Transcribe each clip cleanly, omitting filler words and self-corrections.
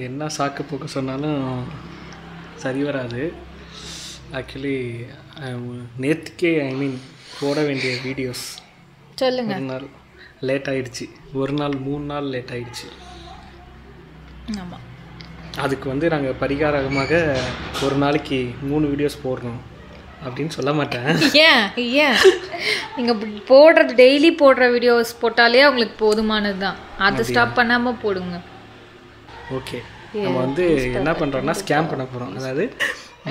என்ன சாக்கு போக்க சொன்னாலும் சரி வராது. ஆக்சுவலி நேற்றுக்கே போட வேண்டிய வீடியோஸ் சொல்லுங்க. ஒரு நாள் லேட் ஆகிடுச்சு. ஒரு நாள் 3 நாள் லேட் ஆகிடுச்சு. ஆமாம், அதுக்கு நாங்கள் பரிகாரமாக ஒரு நாளைக்கு 3 வீடியோஸ் போடுறோம் அப்படின்னு சொல்ல மாட்டேன். ஏன் நீங்கள் போடுறது டெய்லி போடுற வீடியோஸ் போட்டாலே அவங்களுக்கு போதுமானது தான். அதை ஸ்டாப் பண்ணாமல் போடுங்க. ஓகே, நம்ம என்ன பண்ணுறோன்னா ஸ்கேம் பண்ண போகிறோம். அதாவது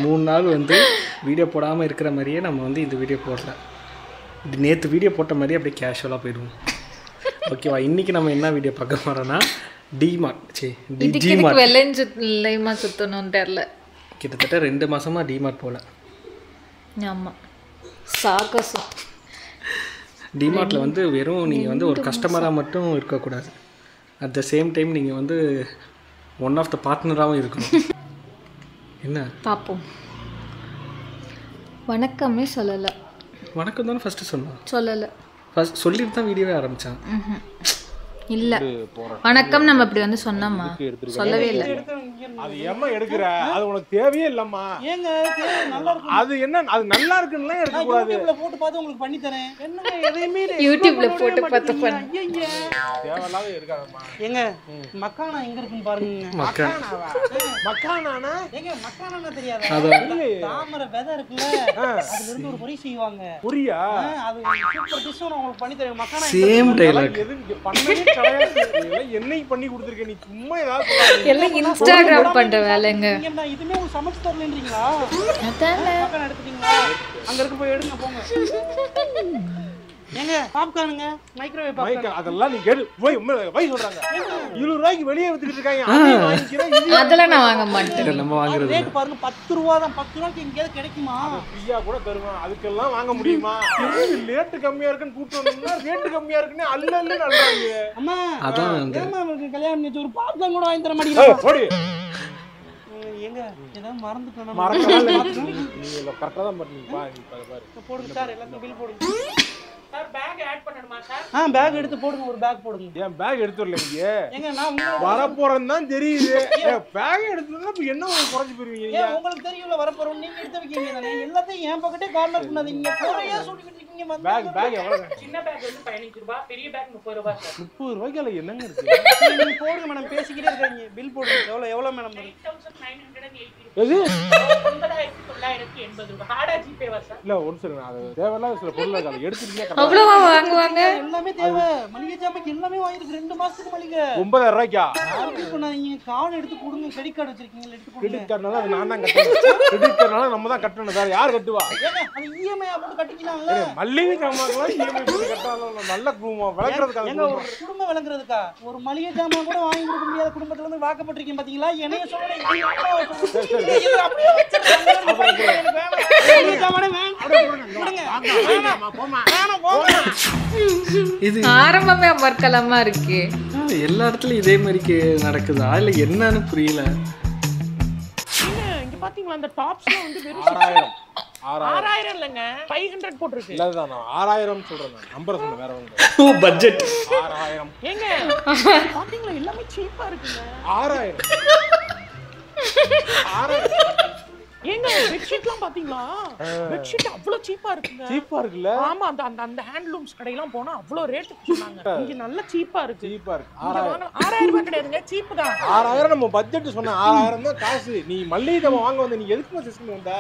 3 நாள் வீடியோ போடாமல் இருக்கிற மாதிரியே நம்ம இந்த வீடியோ போடல. இது நேற்று வீடியோ போட்ட மாதிரியே அப்படியே கேஷுவலாக போயிடுவோம். ஓகேவா? இன்றைக்கி நம்ம என்ன வீடியோ பார்க்க போகிறோன்னா டிமார்ட் வெள்ளையமா சுற்றணும்னு தெரில. கிட்டத்தட்ட 2 மாதமாக டிமார்ட் போகல. ஆமாம், சாகசம். டிமார்ட்டில் வெறும் நீங்கள் ஒரு கஸ்டமராக மட்டும் இருக்கக்கூடாது. அட் த சேம் டைம் நீங்கள் ஒன் ஆஃப் த பார்ட்னராகவும் இருக்கணும். என்ன பார்ப்போம். வணக்கமே சொல்லலை. வணக்கம் தானே ஃபஸ்ட்டு சொல்லலை. ஃபஸ்ட் சொல்லிட்டு தான் வீடியோவே ஆரம்பித்தான். இல்லை, வணக்கம் நம்ம இப்படி சொன்னோம்மா, சொல்லவே இல்லை. அது ஏம்மா எடுக்கிற? அது உனக்கு தேவையே இல்லம்மா. ஏங்க நல்லா இருக்கு. அது என்ன, அது நல்லா இருக்குன்னு எடுக்க கூடாது. யூடியூப்ல போட்டு பார்த்து உங்களுக்கு பண்ணி தரேன். என்னங்க எதையுமே யூடியூப்ல போட்டு பார்த்து பண்ணு. தேவலாவே இருக்காதம்மா. ஏங்க மக்கானா எங்க இருக்குன்னு பாருங்க. மக்கானானா ஏங்க மக்கானானா தெரியாதா? தாமரை விதை இருக்குல்ல, அதுல இருந்து ஒரு பொரி செய்வாங்க. பொரியா? அது சூப்பர் டிஷ் உங்களுக்கு பண்ணி தரேன். Makhana same dialogue. எது பண்ணவே கிடையாது. என்னை பண்ணி கொடுத்திருக்க. நீ சும்மா ஏதாவது எல்லாம் இன்ஸ்டாகிராம் பண்ற வேலைங்க. நீங்க இதுமே உங்களுக்கு சமைச்சு தரலன்றீங்களா? அதானே பாப்கார்ன் எடுத்துட்டீங்களா? அங்க இருக்கு, போய் எடுங்க போங்க. ஏங்க பாப்கார்னுங்க, மைக்ரோவேவ் பாப்கார்ன் அதெல்லாம் நீ கேடு போய் வை சொல்றாங்க. 20 ரூபாய்க்கு வெளியே வித்துக்கிட்டு இருக்காங்க. அத வாங்கிக்கிறேன். அதெல்லாம் நான் வாங்க மாட்டேன். நம்ம வாங்குறது ரேட் பாருங்க 10 ரூபாய் தான். 10 ரூபாய்க்கு எங்கேயாவது கிடைக்குமா? ஃப்ரீயா கூட தருவான். அதுக்கெல்லாம் வாங்க முடியுமா? ரேட் கம்மியா இருக்குன்னு கூப்பிட்டு வந்தோம்னா ரேட் கம்மியா இருக்குன்னு அல்லல்ல அல்றாங்க. அம்மா அதான் கல்யாணம் நிச்சு ஒரு பாப்கார்ன் கூட வாங்கி தர மாட்டீங்களா? ஓடி ஏங்க ஏதோ மறந்துட்டேன். மறக்கவே நீ இல்ல கரெக்ட்டா தான் பண்ணீங்க. பாரு போடுங்க சார், எல்லாத்தையும் பில் போடுங்க சார். பேக் ஆட் பண்ணணுமா சார்? பேக் எடுத்து போடுங்க. ஒரு பேக் போடுங்க. ஏன் பேக் எடுத்து வரல நீங்க? ஏங்க நான் வர போறேன்னு தான் தெரியுது. பேக் எடுத்துனா இப்ப என்ன குறைஞ்சு போயிருவீங்க? ஏன் உங்களுக்கு தெரியும்ல வர போறோம். நீங்க எடுத்து வைக்கீங்க தானே. எல்லாத்தையும் ஏன் பக்கட்டே கார்னர் பண்ணாதீங்க. போறையா சொல்லிட்டு இருக்கீங்க. பேக் எவ்வளவு? சின்ன பேக் 15 ரூபாய், பெரிய பேக் 30 ரூபாய் சார். 30 ரூபாய்க்கு எல்லாம் என்னங்க இருக்கு? நீங்க போடுங்க மேடம், பேசிக்கிட்டே இருக்கீங்க. பில் போடுங்க. எவ்வளவு மேடம்? 8980. எது? 9980 ரூபாய். ஹார்டா ஜிபே வா சார்? இல்ல ஒரு செகண்ட், அது தேவையில்லாத சில பொருள் இருக்கு. எடுத்துட்டீங்க. அவ்வளவா வாங்குவாங்க? எல்லாமே தேவை. மளிகை ஜாமான் எல்லாமே வாங்கிருக்கு. 2 மாசத்துக்கு மளிகை 9000 ரூபாய்க்கா? இப்போ நீங்க கார்டு எடுத்து கொடுங்க. கிரெடிட் கார்டு வச்சிருக்கீங்க, எடுத்து கொடுங்க. கிரெடிட் கார்டுனால அது நான் தான் கட்டணும். கிரெடிட் கார்டுனால நம்ம தான் கட்டணும். வேற யார் கட்டுவா? அது இஎம்ஐ போட்டு கட்டிக்கலாம்ல. மளிகை ஜாமான்லாம் இஎம்ஐ போட்டு கட்டாலும் நல்ல குடும்பம் வளர்க்கறதுக்காக. எங்க ஒரு குடும்பம் வளர்க்கறதுக்கா? ஒரு மளிகை ஜாமான் கூட வாங்கி கொடுக்க முடியாத குடும்பத்துல இருந்து வாக்கப்பட்டிருக்கீங்க பாத்தீங்களா? என்னைய சொல்றேன். இது அப்படியே வச்சிருக்காங்க. எனக்கு வேணாம். மளிகை ஜாமானே வேணாம். அப்படியே கொடுங்க. வேணாம் போமா. வேணாம் போமா. இது ஆரம்பமே அமர்க்கலமா இருக்கு. எல்லா இடத்துலயும் இதே மாதிரி நடக்குதா இல்ல என்னன்னு புரியல. இங்க பாத்தீங்களா அந்த டாப்ஸ்லாம் வெறும் 6000 இல்லங்க 500 போட்டுருக்கு. இல்ல நான் 6000 சொல்றேன். நான் நம்பர் சொன்ன வேற ஒண்ணு. ஓ பட்ஜெட் 6000. ஏங்க பாத்தீங்களா எல்லாமே சீப்பா இருக்குங்க. 6000. ஏங்க பெட்ஷீட்லாம் பாத்தீங்களா? பெட்ஷீட் அவ்வளவு சீப்பா இருக்குங்க. சீப்பா இருக்குல்ல? ஆமா, அந்த ஹேண்ட்லூம்ஸ் கடையெல்லாம் போனா அவ்வளவு ரேட்டுக்கு சொன்னாங்க. இங்க நல்ல சீப்பா இருக்கு. சீப்பா இருக்கு. 6000 ரூபாய் கிடையாதுங்க, சீப் தான். 6000 நம்ம பட்ஜெட் சொன்ன 6000 தான் காசு. நீ மல்லிகை ஜாமான் வாங்க வந்த, நீ எதுக்கு செக்ஷன் வந்த?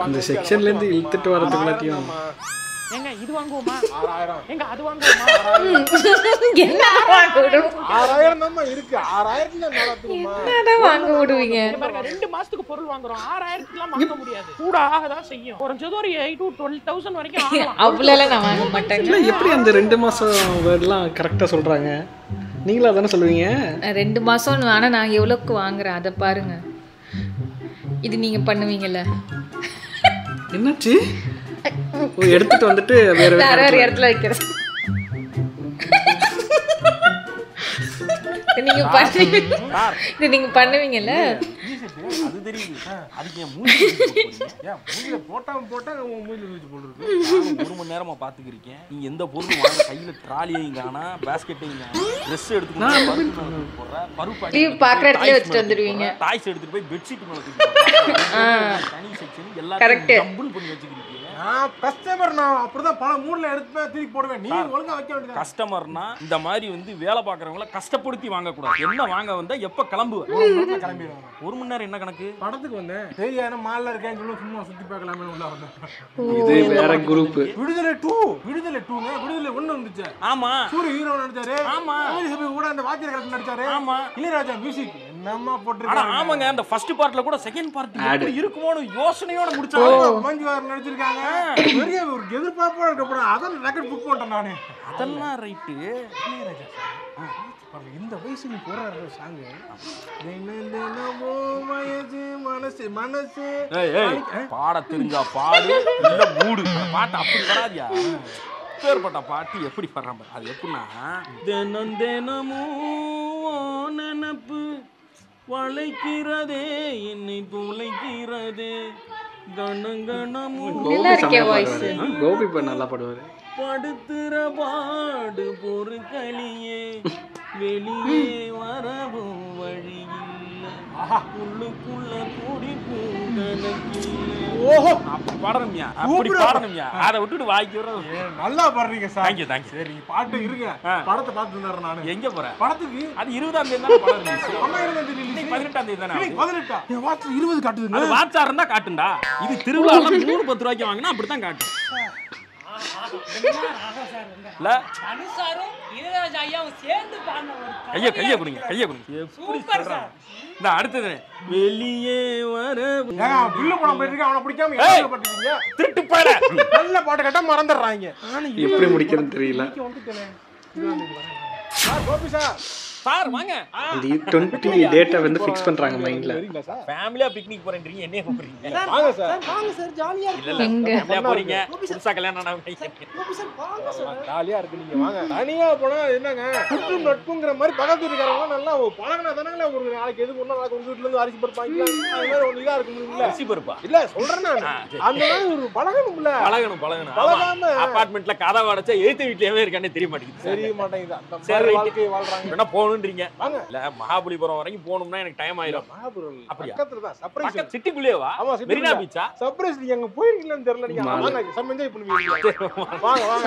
அந்த செக்ஷன்ல இருந்து இழுத்துட்டு வரதுக்குள்ளேயும் ஏங்க இது வாங்குவோமா? 6000. ஏங்க அது வாங்குவோமா? என்ன வாங்க விடுவோம்? 6000 தான்மா இருக்கு. 6000க்கு நான் நடத்துமா? என்னடா வாங்க விடுவீங்க? பாருங்க 2 மாசத்துக்கு பொருள் வாங்குறோம். 6000க்குலாம் வாங்க முடியாது. கூட ஆகதான் செய்யும். குறைஞ்சது ஒரு 8 to 12000 வரைக்கும் ஆகலாம். அவ்வளவுலாம் நான் வாங்க மாட்டேங்க. எப்படி அந்த 2 மாசம் வேர்ட்லாம் கரெக்டா சொல்றாங்க? நீங்களா தானே சொல்லுவீங்க? 2 மாசம். ஆனா நான் எவ்வளவுக்கு வாங்குறேன் அதை பாருங்க. இது நீங்க பண்ணுவீங்கல்ல? என்னாச்சு? எடுத்துட்டு வந்துட்டு வேற வேற இடத்துல வைக்கிறது. நீங்க பண்ணுவீங்கல்ல? அது தெரியுது. அதுக்கு என் மூஞ்சில போட்டா உன் மூஞ்சில வச்சு போட்டுருக்கு. 1 மணி நேரமா பாத்துக்கிறீங்க. நீங்க எந்த பொருள் வாங்க கையில ட்ராலியையும் காணா, பேஸ்கெட்டையும் காணா, ட்ரெஸ் எடுத்துட்டு போற பருப்பு பாக்குற இடத்துல வச்சுட்டு வந்துருவீங்க. டாய்ஸ் எடுத்துட்டு போய் பெட்ஷீட் மேல தூக்கி போடுறீங்க. தனி செக்ஷன் எல்லாத்தையும் ஜம்பிள் பண்ணி வச்சுக்கிறீங்க. நான் கஸ்டமர், நான் அப்படிதான் பல மூணுல எடுத்து திருப்பி போடுவேன். நீ ஒழுங்கா வைக்க வேண்டியது. கஸ்டமர்னா இந்த மாதிரி வந்து வேலை பாக்குறவங்கள கஷ்டப்படுத்தி வாங்க கூடாது. என்ன வாங்க வந்தா எப்ப கிளம்புவேன்? கிளம்பிடுவாங்க. 1 மணி நேரம் என்ன கணக்கு? படத்துக்கு வந்தேன். சரியான மால்ல இருக்கேன்னு சொல்லி சும்மா சுத்தி பார்க்கலாமே உள்ள வந்தேன். இது வேற குரூப். விடுதலை 2 விடுதலை 1 வந்துச்சு. ஆமா சூரிய ஹீரோ நடிச்சாரு. ஆமா கூட அந்த வாத்தியார் கரெக்ட் நடிச்சாரு. ஆமா இளையராஜா மியூசிக் என்னமா ஆனா போட்டுருக்காங்க. ஆமாங்க, அந்த ஃபர்ஸ்ட் பார்ட்ல கூட செகண்ட் பார்ட் எப்படி இருக்குமோன்னு யோசனையோட முடிச்சாங்க. மஞ்சுவார் நடிச்சிருக்காங்க. பெரிய ஒரு எதிர்பார்ப்போட இருக்கப்பறம் அதான் ரெக்கார்ட் புக் பண்ணிட்டேன் நானு. அதெல்லாம் ரைட்டு. இளையராஜா இந்த வயசு நீ போடுற சாங் மனசு மனசு பாட தெரிஞ்சா பாடு, இல்ல மூடு. பாட்டு அப்படி வராதியா? பேர்பட்ட பாட்டு எப்படி பாடுறாங்க? அது எப்படின்னா, தினம் தினமும் நினப்பு வளைக்கிறதே என்னை துளைக்கிறதே கணங்கணமும் நல்லா இருக்கே வாய்ஸ். கோபி இப்ப நல்லா பாடுவாரு. படுத்துற பாடு பொறுக்கலியே வெளியே வரவும் வழி இல்லை, உள்ளுக்குள்ள துடிப்பு கணக்கில்லை. ஓஹோ அப்படி பாடணும்யா, அப்படி பாடணும்யா. அதை விட்டுட்டு வாய்க்கு வர நல்லா பாடுறீங்க சார். Thank you thank you. சரி பாட்டு இருங்க, படத்தை பார்த்து இருந்தாரு நானு. எங்க போற? படத்துக்கு அது 20ஆம் தேதி தானே படம் ரிலீஸ். அம்மா 20ஆம் தேதி ரிலீஸ். 18ஆம் தேதி தானே. 18 என் வாட்ச் 20 காட்டுதுங்க. அது வாட்சா இருந்தா காட்டுண்டா. இது திருவிழால 3-10 ரூபாய்க்கு வாங்கினா அப்படித்தான் காட்டும். இல்ல அனுசாரும் இளையராஜா ஐயாவும் சேர்ந்து பாடின ஒரு கைய கைய குடிங்க, கைய குடிங்க. எப்படி சொல்றான்? இந்த அடுத்தது வெளியே வர பில்லு படம் போயிட்டு அவனை பிடிக்காம என்ன பண்ணிட்டீங்க? திருட்டு போற நல்ல பாட்டு கேட்டா மறந்துடுறாங்க. எப்படி முடிக்கிறதுன்னு தெரியல. கோபி சார் சார் வாங்க. இந்த 20 டேட்டை வந்து ஃபிக்ஸ் பண்றாங்க மைண்ட்ல. ஃபேமிலியா பிக்னிக் போறேன்றீங்க, என்னைய கூப்பிடுறீங்க? வாங்க சார். வாங்க சார், ஜாலியா இல்ல இல்ல ஃபேமிலியா போறீங்க, புதுசா கல்யாணம் ஆனவங்க. ஜாலியா இருக்கு. நீங்க வாங்க. தனியா போனா என்னங்க நட்பு நட்புங்கிற மாதிரி பக்கத்து இருக்காரங்க நல்லா பழகினா தானங்களே ஒரு நாளைக்கு எது ஒண்ணா நாளைக்கு உங்க வீட்டுல இருந்து அரிசி பருப்பு வாங்கிக்கலாம். அது மாதிரி ஒண்ணு இதா இருக்கும் இல்ல. அரிசி பருப்பா? இல்ல சொல்றேன் நான். அந்த மாதிரி ஒரு பழகணும்ல. பழகணும் பழகாம அபார்ட்மெண்ட்ல கதை அடைச்சா எழுத்து வீட்லயே இருக்கானே தெரிய மாட்டேங்குது. தெரிய மாட்டேங்குது. அந்த மாதிரி வாழ்க்கை வாழ்றாங்க. என்ன போகணும்ன்றீங்க? வாங்க. இல்ல மகாபலிபுரம் வரைக்கும் போகணும்னா எனக்கு டைம் ஆயிடும். மகாபுரம் அப்படியா? பக்கத்துல தான் சர்ப்ரைஸ். பக்கத்து சிட்டிக்குள்ளேவா? ஆமா மெரினா பீச்சா? சர்ப்ரைஸ். நீங்க அங்க போயிருக்கீங்களான்னு தெரியல. நீங்க வாங்க சம் என்ஜாய் பண்ணுவீங்க. வாங்க வாங்க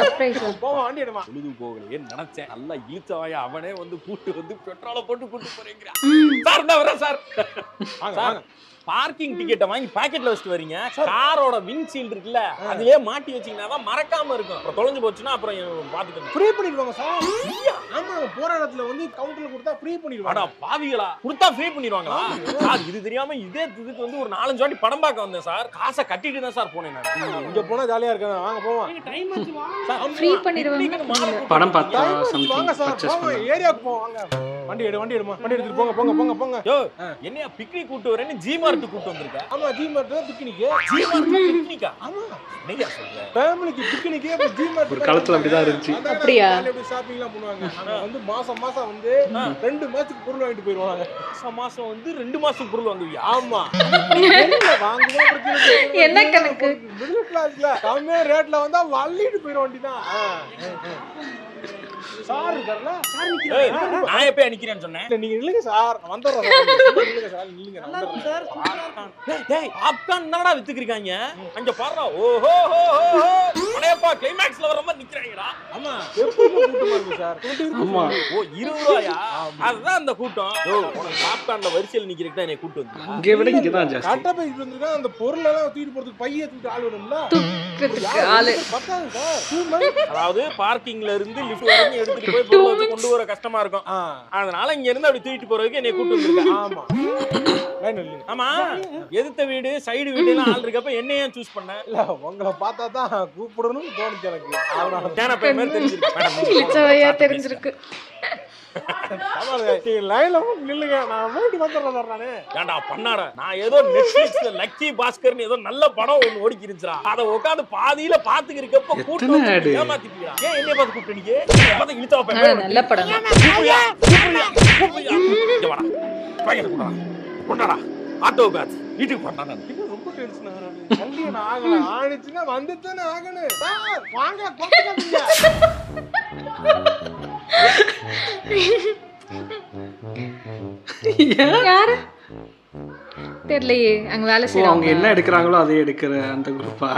போவோம் வண்டி எடுமா. பொழுது போகலையே நினைச்சேன். நல்லா இழுத்தவாயா அவனே வந்து கூட்டு வந்து பெட்ரோலை போட்டு கூட்டு போறேங்கிறா. சார் நான் வரேன் சார். வாங்க வாங்க. பார்க்கிங் டிக்கெட்டை வாங்கி பாக்கெட்ல வச்சுட்டு வரீங்க. காரோட விண்ட்ஷீல்ட் இருக்குல்ல, அதுலயே மாட்டி வச்சீங்கன்னா தான் மறக்காம இருக்கும். அப்புறம் தொலைஞ்சு போச்சுன்னா அப்புறம் பாத்துக்கணும். ஃப்ரீ பண்ணிடுவாங்க சார். ஆமா போற இடத்துல வந்து கவுண்டர்ல கொடுத்தா ஃப்ரீ பண்ணிடுவாங்க. அட பாவிகளா, கொடுத்தா ஃப்ரீ பண்ணிடுவாங்களா? சார் இது தெரியாம இதே இதுக்கு வந்து ஒரு 4-5 வாட்டி படம் பார்க்க வந்தேன் சார். காசை கட்டிட்டு தான் சார் போனேன் நான். இங்க போனா ஜாலியா இருக்கு. வாங்க போவோம். டைம் ஆச்சு வா. ஃப்ரீ பண்ணிடுவாங்க. படம் பார்த்தா வாங்க சம்திங் சார். பர்ச்சேஸ் போங்க பண்ணலாம். ஏரியாக்கு போவோம். வாங்க. வண்டி எடுமா. வண்டி எடுத்துட்டு போங்க போங்க போங்க போங்க. யோ என்னையா பிக்னிக் கூட்டு வரேன்னு ஜி மார்ட் கூட்டு வந்திருக்க? ஆமா ஜி மார்ட் பிக்னிக். ஜி மார்ட் பிக்னிக்கா? ஆமா நீங்க சொல்ற ஃபேமிலிக்கு பிக்னிக் ஜி மார்ட். ஒரு காலத்துல அப்படிதான் இருந்துச்சு. அப்படியா? அப்படியே ஷாப்பிங் எல்லாம் பண்ணுவாங்க. ஆனா வந்து மாசம் வந்து 2 மாசத்துக்கு பொருள் வாங்கிட்டு போயிடுவாங்க. மாசம் வந்து 2 மாசத்துக்கு பொருள் வாங்குவியா? ஆமா. வாங்குவா பிரச்சனை. என்ன கணக்கு? மிடில் கிளாஸ்ல கம்மியா ரேட்ல வந்தா வள்ளிட்டு போயிட வேண்டியதான். சார் இருக்கார்ல, சார் ஏய், நான் எப்ப நிக்கிறேன்னு சொன்னேன்? இல்ல நீங்க நில்லுங்க சார். நான் வந்துறேன் சார். நில்லுங்க சார், நில்லுங்க. நான் வந்துறேன் சார். டேய் பாப்கார்ன் என்னடா வித்துக்கிருக்காங்க? அங்க பாறா. ஓஹோ அடேப்பா கிளைமாக்ஸ்ல வர மாதிரி நிக்கறாங்கடா. ஆமா எப்பவுமே கூட்டமா இருக்கு சார். ஆமா. ஓ 20 ரூபாயா? அதுதான் அந்த கூட்டம். ஓ உனக்கு பாப்கார்ன்ல வரிசையில நிக்கிறதுக்கு தான் என்னை கூட்டி வந்தீங்க. இங்க விட இங்க தான் ஜாஸ்தி. கட்ட பை வந்திருக்கா. அந்த பொருள் எல்லாம் தூக்கிட்டு போறதுக்கு பைய தூக்கிட்டு ஆள் வேணும்ல. தூக்குறதுக்கு ஆளு பத்தாது சார். அதாவது பார்க்கிங்ல இருந்து லிஃப்ட் வரைக்கும் எடுத்துட்டு போய் பொருள் வச்சு கொண்டு வர கஷ்டமா இருக்கும். அதனால இங்க இருந்து அப்படி தூக்கிட்டு போறதுக்கு என்னை கூட்டி வந்திருக்காங்க. ஆமா. லைன் இல்ல. ஆமா எதிர்த்த வீடு சைடு வீடு எல்லாம் ஆள் இருக்கப்ப என்னைய சூஸ் பண்ண? இல்ல உங்களை பார்த்தா தான் கூப்பிடணும்னு தோணுச்சு எனக்கு. அதனால கேனப்பை மாதிரி தெரிஞ்சிருக்கு. இழுச்சவையா தெரிஞ்சிருக்கு. லைன்ல நில்லுங்க. நான் வீட்டு வந்துடுறேன் சார். நானு ஏன்டா பண்ணாட, நான் ஏதோ நெட்ஃபிளிக்ஸ்ல லக்கி பாஸ்கர்னு ஏதோ நல்ல படம் ஒன்னு ஓடிக்கி இருந்துச்சா, அதை உட்காந்து பாதியில பாத்துக்கு இருக்கப்ப கூட்டு ஏமாத்திட்டீங்களா? ஏன் என்னைய பார்த்து கூப்பிட்டீங்க? பார்த்து இழுத்தா ஆனா நல்ல படம் தான். கொண்டாடா ஆட்டோ பேட்ச் வீட்டுக்கு போட்டான். நான் ரொம்ப டென்ஷன் ஆகுறாரு. கல்யாணம் ஆகல ஆயிடுச்சுன்னா வந்துதானே ஆகணும். சார் வாங்க கொட்டுங்க. யாரு தெரியலையே. அங்க வேலை அவங்க செய்யறவங்க என்ன எடுக்கிறாங்களோ அதை எடுக்கிற அந்த குரூப்பா?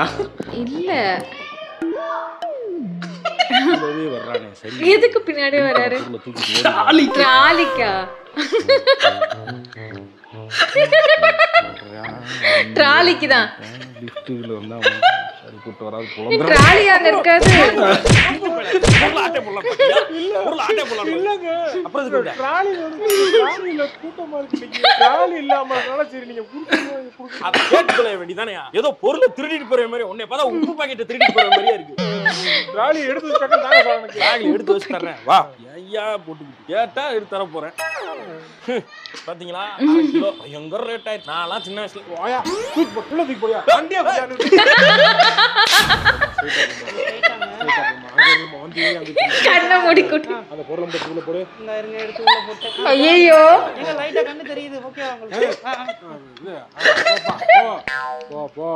இல்ல. வர்றானே சரி. எதுக்கு பின்னாடி வராரு? தூக்கிட்டு ட்ராலிக்கா? ட்ராலிக்கு தான். லிஃப்ட்ல வந்தா சரி கூட்டி வராது போல. ட்ராலி அங்க இருக்காது. ஆட்டே போலாம் பாத்தியா? ஒரு ஆட்டே போலாம். இல்லங்க. அப்புறம் இதுக்கு டிராலில கூட்டமா இருக்கு. டிராலி இல்லாமனால சரி நீங்க குடுங்க. அத கேட்டு போல வேண்டியதானே. ஏதோ பொருளை திருடிட்டு போற மாதிரி உன்னை பார்த்தா உப்பு பாக்கெட் திருடிட்டு போற மாதிரியே இருக்கு. டிராலி எடுத்து வச்சா தாங்க சார் எனக்கு. பேக்ல எடுத்து வச்சு தரேன். வா. ஐயா போட்டுக்கிட்டு கேட்டா எடுத்து தர போறேன். பாத்தீங்களா 1 கிலோ பயங்கர ரேட் ஆயிடுச்சு. நான்லாம் சின்ன வயசுல போயா தூக்கி போ உள்ள தூக்கி போயா வண்டியா போயானு கண்ணை மூடி கொட்டு. அந்த பொருளை மட்டும் உள்ள போடு. இங்க இருங்க எடுத்து உள்ள போட்டு. ஐயோ எங்க லைட்டா கண்ணு தெரியுது. ஓகே உங்களுக்கு. போ போ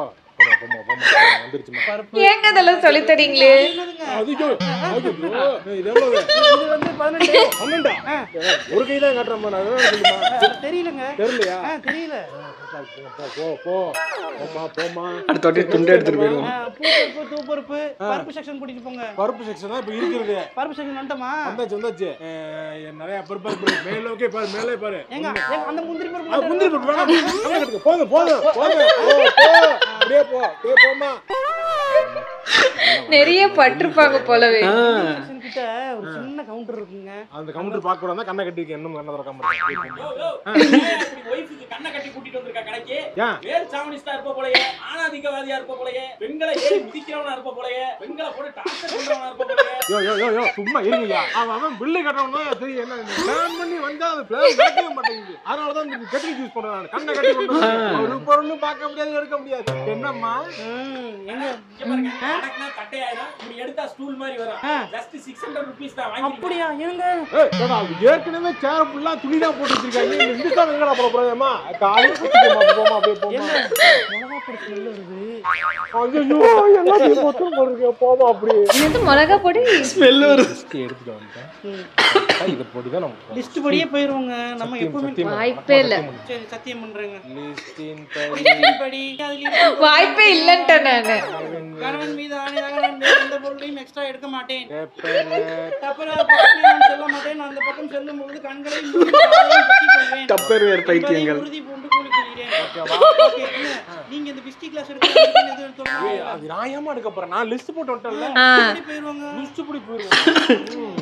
ஏங்க இதெல்லாம் சொல்லி தரீங்களே? ஒரு கைதான் காட்டுறேன். தெரியலங்க. தெரியலையா? தெரியல. அடுத்த துண்டு எடுத்துட்டு போயிடுவோம். பருப்பு பருப்பு செக்ஷன் கூட்டிட்டு போங்க. பருப்பு செக்ஷன் தான் இப்ப இருக்குது. பருப்பு செக்ஷன் வந்துட்டோமா? வந்தாச்சு நிறைய பருப்பு மேல ஓகே பாரு மேலே பாரு. ஏங்க அந்த முந்திரி பருப்பு வேணாம். போங்க போங்க போங்க அப்படியே போ போமா. நிறைய பட்டிருப்பாங்க போலவே. செக்ஷன் கிட்ட ஒரு சின்ன கவுண்டர் இருக்குங்க. அந்த கவுண்டர் பார்க்க கூடாது. கண்ணை கட்டி வைக்க இன்னும் கண்ணை திறக்காம வைஃப்க்கு கண்ணை கட்டி கூட்டிட்டு வந்திருக்கா கடைக்கு. ஏன் வேல் சாவனிஸ்டா இருப்ப போலயே, ஆணாதிக்கவாதியா இருப்ப போலயே, பெண்களை ஏறி மிதிக்கிறவனா இருப்ப போலயே, பெண்களை போட்டு டார்ச்சர் பண்றவனா இருப்ப போலயே. யோ சும்மா இருங்கயா. அவன் பில்லு கட்டறவனா தெரியும் என்ன பிளான் பண்ணி வந்தா அது பிளான் நடக்கவே மாட்டேங்குது. அதனால தான் இந்த டெக்னிக் யூஸ் பண்றேன் நான். கண்ணை கட்டி கொண்டு ஒரு பொருளும் பார்க்க முடியாது எடுக்க முடியாது. என்னம்மா எங்க பாருங்க கணக்குனா கட்டையாயிரம். இப்படி எடுத்தா ஸ்டூல் மாதிரி வரும். ஜஸ்ட் 600 ரூபீஸ் தான் வாங்கி. அப்படியா? ஏங்க ஏற்கனவே சேர் ஃபுல்லா துணி தான் போட்டு வச்சிருக்காங்க. இந்த தான் எங்கடா போற போறேமா காலையில போமா அப்படியே போமா. மிளகா பொடி ஸ்மெல் வருது. ஐயோ எல்லாத்தையும் மொத்தம் போடுறீங்க போமா அப்படியே. இது மிளகா பொடி ஸ்மெல் வருது. எடுத்துட்டு வந்துட்டேன். இத போடி தான் நம்ம லிஸ்ட் படியே போயிடுவோங்க. நம்ம எப்பவுமே வாய்ப்பே இல்ல. சரி சத்தியம் பண்றேங்க. லிஸ்டின் படி வாய்ப்பே இல்லன்ட்டேன் நானு. கணவன் மீது ஆணையாக நான் வேறு எந்த பொருளையும் எக்ஸ்ட்ரா எடுக்க மாட்டேன். தப்பரா நான் செல்ல மாட்டேன். அந்த பக்கம் செல்லும் பொழுது கண்களை மூடி காலையும் கட்டிக் கொள்வேன். டப்பர்வேர் பைத்தியங்கள். உறுதி பூண்டு கூலிக்கிறேன். ஓகே நீங்க இந்த பிஸ்டி கிளாஸ் எடுக்கறதுக்கு எது எடுத்தோம்? அது நியாயமா எடுக்க போறேன். நான் லிஸ்ட் போட்டு வந்துட்டேன்ல. போயிடுவாங்க. லிஸ்ட் படி போயிடுவோம்.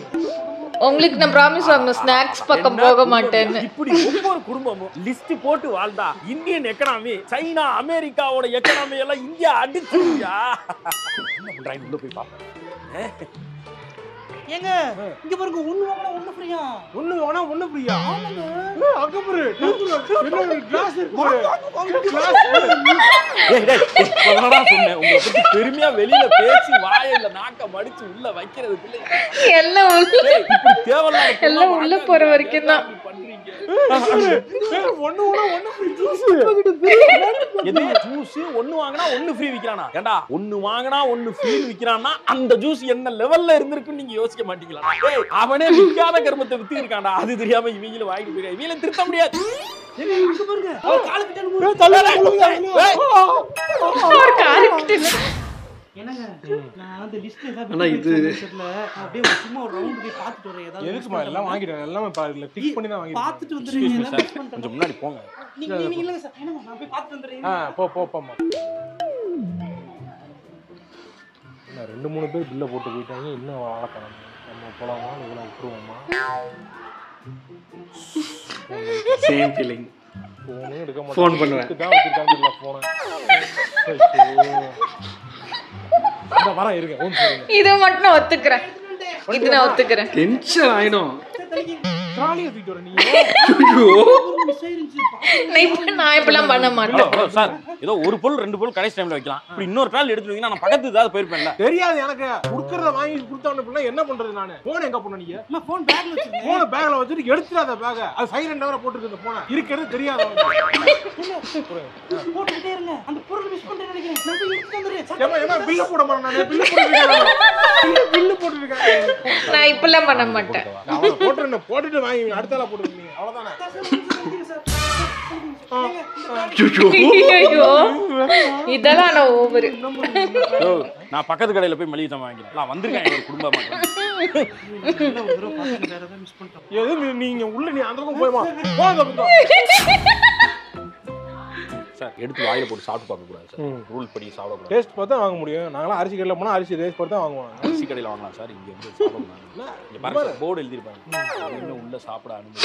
உங்களுக்கு நான் ப்ராமிஸ் வாங்கணும் ஸ்நாக்ஸ் பக்கம் போக மாட்டேன்னு. இப்படி ஒவ்வொரு குடும்பமும் லிஸ்ட் போட்டு வாழ்ந்தா இந்தியன் எக்கனாமி சைனா அமெரிக்காவோட எக்கனாமி எல்லாம் இந்தியா அடிச்சுயா. என்ன பண்றாங்க உள்ள போய் பாப்பேன். ஏங்க இங்க பாருங்க ஒண்ணு வாங்குனா ஒண்ணு ஃப்ரீயா. ஒண்ணு வேணா ஒண்ணு ஃப்ரீயா? அங்க பாரு என்ன கிளாஸ் இருக்கு பாரு. கிளாஸ் டேய் என்னடா சொன்னேன் உங்களை பத்தி பெருமையா வெளியில பேசி வாயில நாக்க மடிச்சு உள்ள வைக்கிறதுக்குள்ள எல்லாம் உள்ள இப்படி தேவலாத எல்லாம் உள்ள போற வரைக்கும் தான் பண்றீங்க. ஒண்ணு வேணா ஒண்ணு ஃப்ரீ ஜூஸ். எது ஜூஸ் ஒன்னு வாங்குனா ஒன்னு ஃப்ரீ விக்கிறானா? ஏண்டா ஒன்னு வாங்குனா ஒன்னு ஃப்ரீ விக்கிறானா அந்த ஜூஸ் என்ன லெவல்ல இருந்திருக்குன்னு நீங்க யோசிக்க மாட்டீங்களா? டேய் அவனே விக்காத கர்மத்தை வித்து இருக்கான்டா. அது தெரியாம இவங்கள வாங்கிட்டு போய் இவங்கள திருத்த முடியாது. அங்க பாருங்க அவர் கால கிட்ட ஒரு காலிக்கிட்டு என்னங்க நான் அந்த லிஸ்ட்ல ஆனா இது அப்படியே சும்மா ஒரு ரவுண்ட் போய் பார்த்துட்டு வரேன். ஏதாவது எதுக்குமா எல்லாம் வாங்கிட்டேன். எல்லாமே பாருல டிக் பண்ணி தான் வாங்கிட்டேன். பார்த்துட்டு வந்துறீங்க. கொஞ்சம் முன்னாடி போங்க. நீங்க இல்லங்க சார். என்னங்க நான் போய் பார்த்துட்டு வந்துறேன். போமா. நான் 2-3 பேர் பில்ல போட்டு போயிட்டாங்க. இன்னும் வளர்க்கணும். நம்ம போலாமா இல்ல விட்டுருவோமா? Same feeling. போனே எடுக்க மாட்டேன். ஃபோன் பண்ணுவேன். தான் வச்சிருக்காங்க இல்ல போன். இந்த வரேன் இருங்க. ஓன் சரிங்க. இத மட்டும் நான் ஒத்துக்கறேன். இது நான் ஒத்துக்கறேன். டென்ஷன் ஆயிடும். சரி ட்ராலியை தூக்கிட்டு வர நீங்க நான் இப்பெல்லாம் பண்ண மாட்டேன் சார் ஏதோ ஒரு பொருள் 2 பொருள் கடைசி டைம்ல வைக்கலாம். இப்படி இன்னொரு ட்ராலி எடுத்துட்டீங்கன்னா நான் பக்கத்து ஏதாவது போயிருப்பேன்ல. தெரியாது எனக்கு. குடுக்கறத வாங்கி கொடுத்தவன என்ன பண்றது நானு? போன் எங்க போன நீங்க? அம்மா போன் பேக்ல வச்சிருக்கேன். போன் பேக்ல வச்சிட்டு எடுத்துறாத பேக். அது சைலண்ட் வேற போட்டுருக்கு அந்த போன். இருக்கிறது தெரியாது போட்டுட்டே இருங்க. அந்த பொருள் மிஸ் பண்ணிட்டேன்னு நினைக்கிறேன். நான் போய் எடுத்து வந்துறேன். ஏமா பில்ல போட மாட்டேன் நானு. பில்ல போட்டுருக்கேன். நான் இப்பெல்லாம் பண்ண மாட்டேன். நான் போட்டுட்டு வாங்கி அடுத்தால போட்டுருக்கீங்க. அவ்வளவுதானே. ஐயோ இதெல்லாம் நான் ஓவர். நான் பக்கத்து கடையில போய் மளிகை சாமான் வாங்கிக்கிறேன். நான் வந்திருக்கேன் ஒரு குடும்பமா. எது நீங்க உள்ள நீ அந்த பக்கம் போய்மா. போங்க. சார் எடுத்து வாயில போட்டு சாப்பிட்டு பார்க்க கூடாது சார். ரூல் படி சாப்பிட கூடாது. டேஸ்ட் பார்த்தா வாங்க முடியும். நாங்கலாம் அரிசி கடையில போனா அரிசி டேஸ்ட் பார்த்தா வாங்குவோம். அரிசி கடையில வாங்கலாம் சார். இங்க வந்து சாப்பிடலாம். இங்க பாருங்க போர்டு எழுதி இருப்பாங்க. உள்ள சாப்பிட அனுமதி.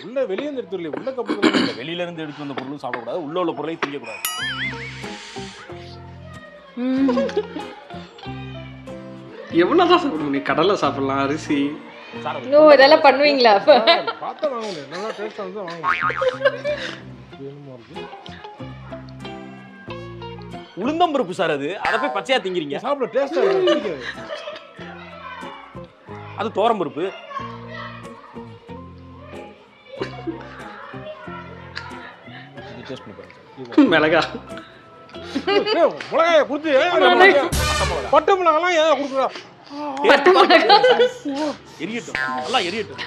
உள்ள வெளிய இருந்து எடுத்துறல. உள்ள கப்பு வெளியில இருந்து எடுத்து வந்த பொருளும் சாப்பிட கூடாது. உள்ள உள்ள பொருளையும் திங்க கூடாது. எவ்வளவுதான் சாப்பிட நீ கடலை சாப்பிடலாம் அரிசி. ஓ இதெல்லாம் பண்ணுவீங்களா? பார்த்தா வாங்க முடியும். நல்லா டேஸ்டா இருந்தா வாங்க முடியும். உளுந்தம்பருப்பு சார் அது. அத போய் பச்சையா திங்கிறீங்க. சாப்பிட டேஸ்டா இருக்கு. அது தோரம்பருப்பு. டேஸ்ட் பண்ணி பாருங்க. மிளகா மிளகாய குடுத்து பட்டை மிளகாலாம் ஏன் குடுக்குறா? எரியட்டும். நல்லா எரியட்டும்.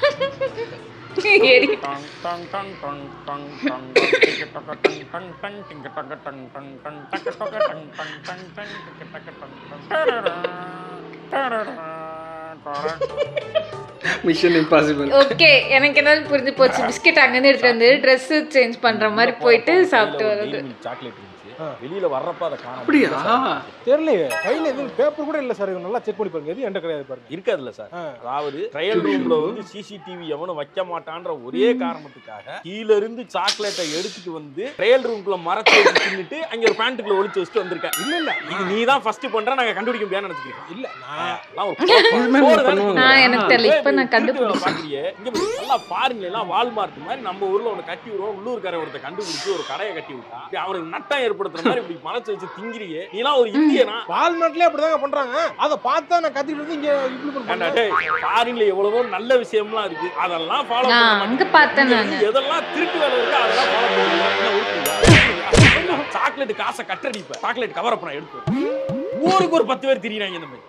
Mission impossible. ஓகே எனக்கு என்ன புரிஞ்சு போச்சு. பிஸ்கெட் அங்க இருந்து எடுத்துட்டு வந்து Dress சேஞ்ச் பண்ற மாதிரி போயிட்டு சாப்பிட்டு வரது. சாக்லேட் இருந்துச்சு. வெளியில வர்றப்ப அத காணோம். அப்படியா? தெரியலையே. கையில எதுவும் பேப்பர் கூட இல்ல சார். நல்லா செக் பண்ணி பாருங்க. எது என்கிட்ட கிடையாது பாருங்க. இருக்காதுல்ல சார். அதாவது ட்ரையல் ரூம்ல வந்து சிசிடிவி எவனும் வைக்க மாட்டான்ற ஒரே காரணத்துக்காக கீழ இருந்து சாக்லேட்டை எடுத்துட்டு வந்து ட்ரையல் ரூம்குள்ள மரத்தை வச்சு தின்னுட்டு அங்க ஒரு பேண்ட்டுக்குள்ள ஒளிச்சு வச்சுட்டு வந்திருக்கேன். இல்ல இது நீ தான் ஃபர்ஸ்ட் பண்ற. நாங்க கண்டுபிடிக்க முடியாதுன்னு நினைச்சுக்கிறேன். இல்ல நான் எனக்கு தெரியல. இப்ப நான் கண்டுபிடிச்சேன். பாக்குறியே இங்க நல்லா பாருங்க. எல்லாம் வால்மார்ட் மாதிரி நம்ம ஊர்ல ஒன்னு கட்டி விடுவோம். உள்ளூர்கார ஒருத்த கண்டுபிடிச்சு ஒரு கடையை கட்டி விட்டா அவனுக்கு நட்டம் ஏற்படுத்துற மாதிரி இப்படி மறைச்சு வச்சு திங்கிறியே. நீலாம் ஒரு இந்தியனா? வால்மார்ட்லயே அப்படிதாங்க பண்றாங்க. அத பார்த்தா நான் கத்திட்டு வந்து இங்க இம்ப்ளிமென்ட் பண்றேன். ஃபாரின்ல எவ்வளவோ நல்ல விஷயம்லாம் இருக்கு. அதெல்லாம் ஃபாலோ பண்ண நான் அங்க பார்த்தேன். நான் எதெல்லாம் திருட்டு வேலை இருக்கு அதெல்லாம் ஃபாலோ பண்ணுங்க. சாக்லேட் காசை கட்டடிப்ப. சாக்லேட் கவர் பண்ண எடுத்து ஊருக்கு ஒரு 10 பேர் திரியறாங்க இந்த மாதிரி.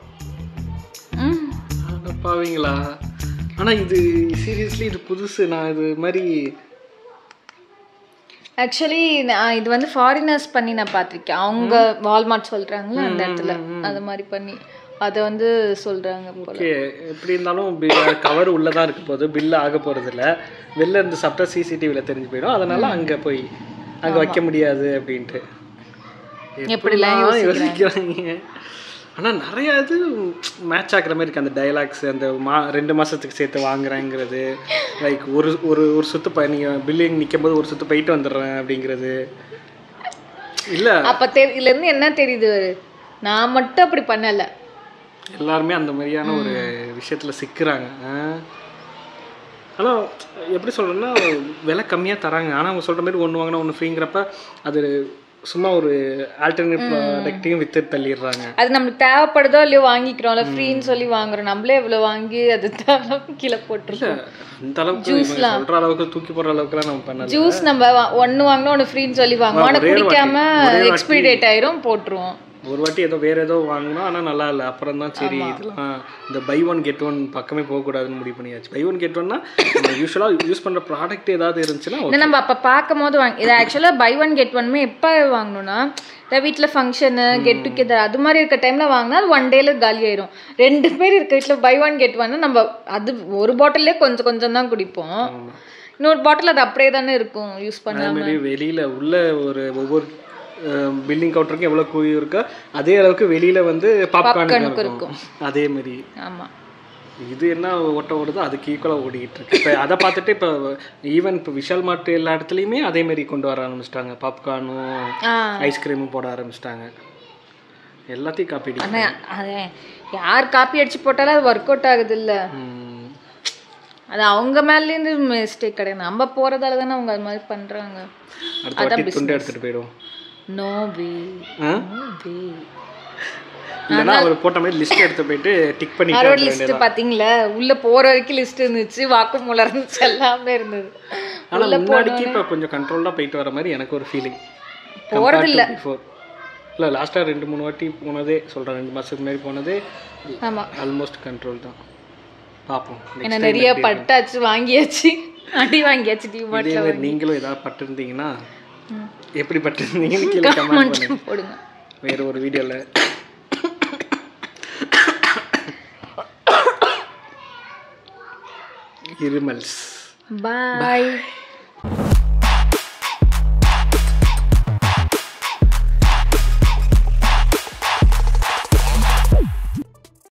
பாவீங்களா? ஆனா இது சீரியஸ்லி இது புதுசு. நான் இது மாதிரி ஆக்சுவலி இது வந்து ஃபாரினர்ஸ் பண்ணி நான் பார்த்துருக்கேன். அவங்க வால்மார்ட் சொல்றாங்களா அந்த இடத்துல அது மாதிரி பண்ணி அதை வந்து சொல்றாங்க. ஓகே எப்படி இருந்தாலும் கவர் உள்ளதான் இருக்க போகுது. பில்லு ஆக போறது இல்லை. வெளில இருந்து சாப்பிட்டா சிசிடிவியில் தெரிஞ்சு போயிடும். அதனால அங்கே போய் அங்கே வைக்க முடியாது அப்படின்ட்டு எப்படிலாம் யோசிக்கிறாங்க. ஆனால் நிறைய இது மேட்ச் ஆகிற மாதிரி இருக்குது. அந்த டைலாக்ஸ் அந்த 2 மாதத்துக்கு சேர்த்து வாங்குறேங்கிறது. லைக் ஒரு ஒரு ஒரு சுற்று நீங்கள் பில்லிங் நிற்கும் போது ஒரு சுற்று போயிட்டு வந்துடுறேன் அப்படிங்கிறது இல்லை. அப்போ இதுலேருந்து என்ன தெரியுது? நான் மட்டும் அப்படி பண்ணலை. எல்லாருமே அந்த மாதிரியான ஒரு விஷயத்தில் சிக்கிறாங்க. ஆனால் எப்படி சொல்கிறேன்னா விலை கம்மியாக தராங்க. ஆனால் அவங்க சொல்கிற மாதிரி ஒன்று வாங்கினா ஒன்று ஃப்ரீங்கிறப்ப அது சும்மா ஒரு ஆல்டர்னேட் ப்ராடக்ட்டையும் வித்து தள்ளிடுறாங்க. அது நமக்கு தேவைப்படுதோ இல்லையோ வாங்கிக்கிறோம்ல. ஃப்ரீன்னு சொல்லி வாங்குறோம். நம்மளே எவ்வளோ வாங்கி அது கீழே போட்டுருக்கோம். அந்த அளவுக்கு சொல்கிற அளவுக்கு தூக்கி போடுற அளவுக்குலாம் நம்ம பண்ணல. ஜூஸ் நம்ம ஒன்று வாங்கினா ஒன்று ஃப்ரீன்னு சொல்லி வாங்குவோம். ஆனால் குடிக்காம எக்ஸ்பைரி டேட் ஆயிரும் போட்டுருவோம். ஒரு வாட்டி ஏதோ வேறு ஏதோ வாங்கினோம். ஆனால் நல்லா இல்லை. அப்புறம் தான் சரி இதெல்லாம் இந்த பை ஒன் கெட் ஒன் பக்கமே போகக்கூடாதுன்னு முடிவு பண்ணியாச்சு. பை ஒன் கெட் ஒன்னா யூஸ்வலாக யூஸ் பண்ணுற ப்ராடக்ட் ஏதாவது இருந்துச்சுன்னா நம்ம அப்போ பார்க்கும் போது இது ஆக்சுவலாக பை ஒன் கெட் ஒன்மே எப்போ வாங்கணும்னா வீட்டில் ஃபங்க்ஷனு கெட் டுகெதர் அது மாதிரி இருக்க டைமில் வாங்கினா அது 1 டேல காலி ஆயிரும். 2 பேர் இருக்க வீட்டில் பை ஒன் கெட் ஒன்னு நம்ம அது ஒரு பாட்டிலே கொஞ்சம் கொஞ்சம் தான் குடிப்போம். இன்னொரு பாட்டில் அது அப்படியே தானே இருக்கும் யூஸ் பண்ணாமல். வெளியில் உள்ள ஒரு ஒவ்வொரு பில்லிங் கவுண்டருக்கும் எவ்வளோ கூலி இருக்கோ அதே அளவுக்கு வெளியில் வந்து பாப்கார்னுக்கு இருக்கும். அதே மாதிரி ஆமாம். இது என்ன ஓட்ட ஓடுதோ அதுக்கு ஈக்குவலாக ஓடிக்கிட்டு இருக்கு. இப்போ அதை பார்த்துட்டு இப்போ ஈவன் இப்போ விஷால் மார்ட் எல்லா இடத்துலையுமே அதே மாதிரி கொண்டு வர ஆரம்பிச்சிட்டாங்க. பாப்கார்னும் ஐஸ்கிரீமும் போட ஆரம்பிச்சிட்டாங்க. எல்லாத்தையும் காப்பி அடிச்சு யார் காப்பி அடிச்சு போட்டாலும் அது ஒர்க் அவுட் ஆகுது இல்லை. அது அவங்க மேலேருந்து மிஸ்டேக் கிடையாது, நம்ம போகிறதால தானே அவங்க அது மாதிரி பண்ணுறாங்க. அடுத்த வாட்டி துண்டு எடுத்துகிட்டு போயிடுவோம். No way, no way. இல்லைன்னா அவர் போட்ட மாதிரி லிஸ்ட் எடுத்து போயிட்டு டிக் பண்ணி அவரோட லிஸ்ட் பார்த்தீங்களா, உள்ளே போகிற வரைக்கும் லிஸ்ட் இருந்துச்சு, வாக்குமூலம் இருந்துச்சு, எல்லாமே இருந்தது. ஆனால் முன்னாடிக்கு இப்போ கொஞ்சம் கண்ட்ரோலாக போயிட்டு வர மாதிரி எனக்கு ஒரு ஃபீலிங். போகிறது இல்லை இல்லை லாஸ்ட்டாக 2-3 வாட்டி போனதே சொல்கிறேன், 2 மாதத்துக்கு முன்னாடி போனதே ஆமாம் ஆல்மோஸ்ட் கண்ட்ரோல் தான். பார்ப்போம். ஏன்னா நிறைய பட்டாச்சு, வாங்கியாச்சு, அடி வாங்கியாச்சு. டிமார்ட்ல நீங்களும் ஏதாவது பட்டிருந்தீங்கன்னா எப்படி பட்டிருந்தீங்கன்னு கீழே கமெண்ட் பண்ணுங்க போடுங்க. வேற ஒரு வீடியோவில். இருமல்ஸ். பாய்.